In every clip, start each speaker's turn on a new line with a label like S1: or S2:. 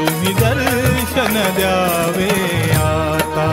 S1: तुम्ही दर्शन द्यावे आता।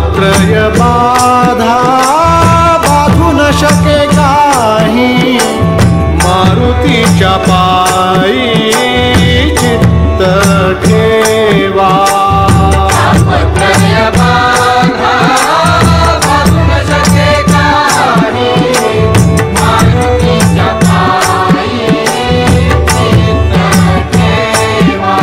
S2: तापत्रय बाधा बाधू न शके काही, मारुतीच्या पायी चित्त ठेवा।
S3: तापत्रय बाधा बाधू न शके काही, मारुतीच्या पायी चित्त ठेवा।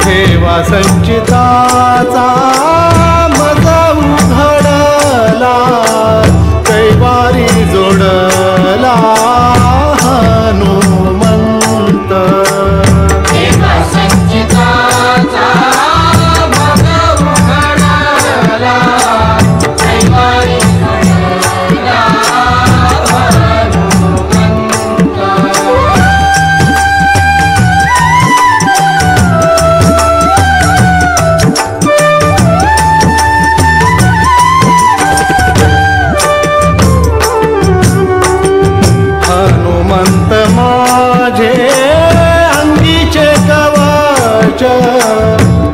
S2: ठेवा संचिताचा मज उघडला, कैवारी जोडला हनुमंत।
S3: ठेवा संचिताचा मज उघडला, कैवारी जोडला हनुमंत।
S2: हनुमंत माझे अंगीचे कवच,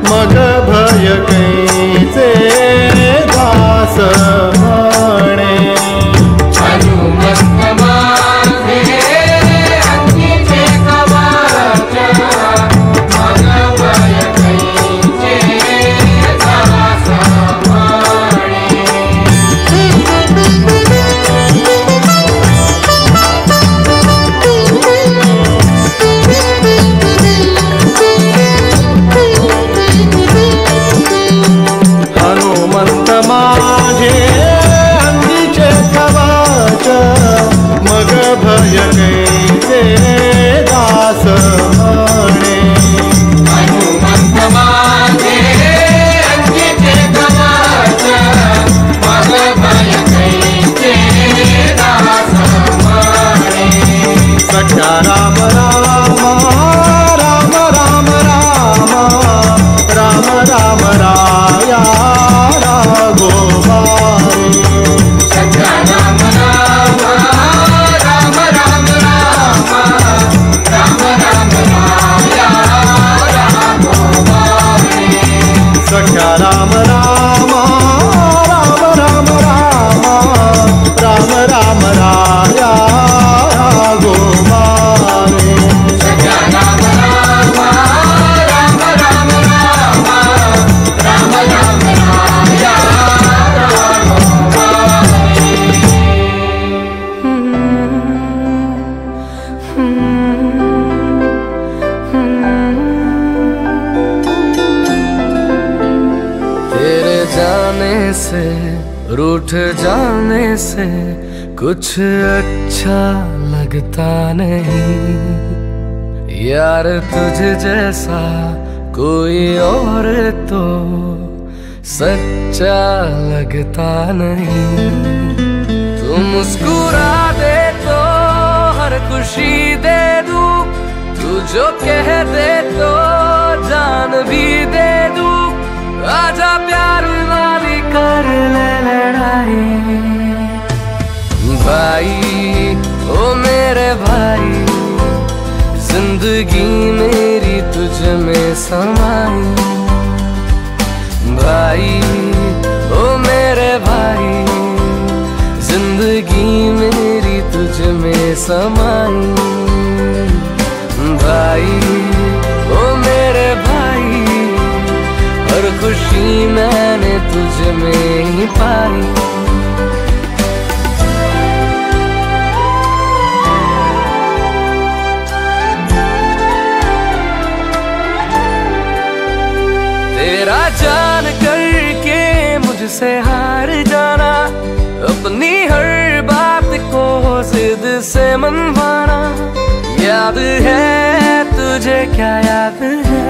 S2: मग भय कैचे दास म्हणे।
S3: हनुमंत माझे अंगीचे कवच, मग भय कैचे दास म्हणे।
S2: हनुमंत माझे अंगीचे कवच, मग भय कैचे दास म्हणे।
S3: हनुमंत माझे अंगीचे कवच, मग भय कैचे दास म्हणे।
S2: सख्या राम राम राम राम राम राम राम राया राघोबारे।
S3: सख्या राम राम राम राम राम राम राम राया राघोबारे।
S2: सख्या राम राम राम राम राम राम राम राया राघोबारे।
S3: सख्या राम राम राम राम राम राम राम राया राघोबारे।
S4: तेरे जाने से रूठ जाने से कुछ अच्छा लगता नहीं, यार तुझ जैसा कोई और तो सच्चा लगता नहीं। तू मुस्कुरा दे तो हर खुशी दे दूं, तू जो कह दे तो जान भी दे दूं। आजा प्यार वाली कर ले लड़ाई, भाई ओ मेरे भाई, जिंदगी मेरी तुझ में समाई। भाई ओ मेरे भाई, जिंदगी मेरी तुझ में समाई। भाई ओ मेरे भाई, हर खुशी मैंने तुझ में ही पाई। तेरा जान करके मुझसे हार जाना, अपनी हर बात को जिद से मनवाना। याद है तुझे क्या याद है,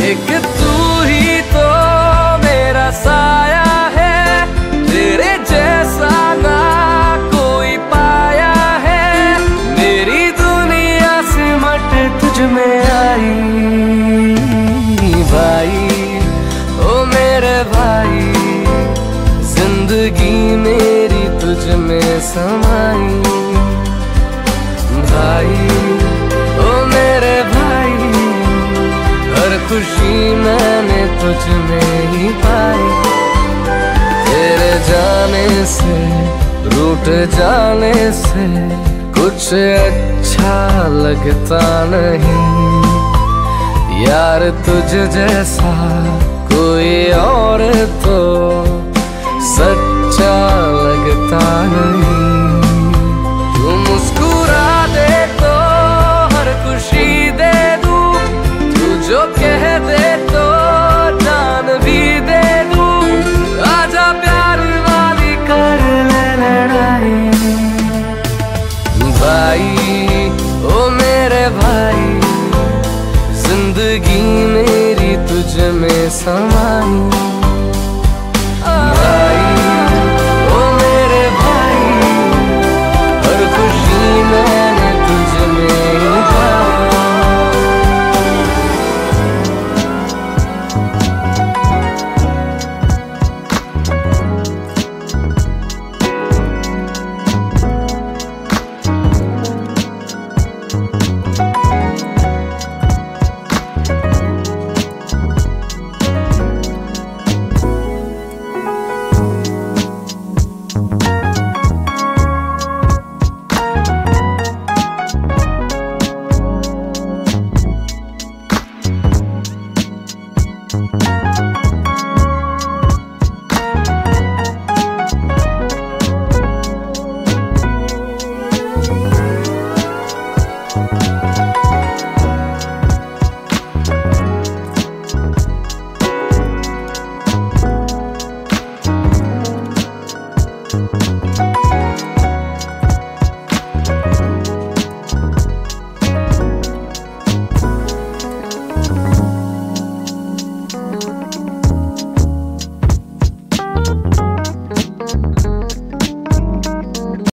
S4: एक तू ही तो मेरा साया है, तेरे जैसा ना कोई पाया है। मेरी दुनिया सिमट तुझ में आई, भाई ओ मेरे भाई, जिंदगी जिंदगी मेरी तुझ में समाई। भाई ओ मेरे भाई, हर खुशी मैंने तुझ में ही पाई। तेरे जाने से, रूठ जाने से कुछ अच्छा लगता नहीं। यार तुझ जैसा कोई और तो सच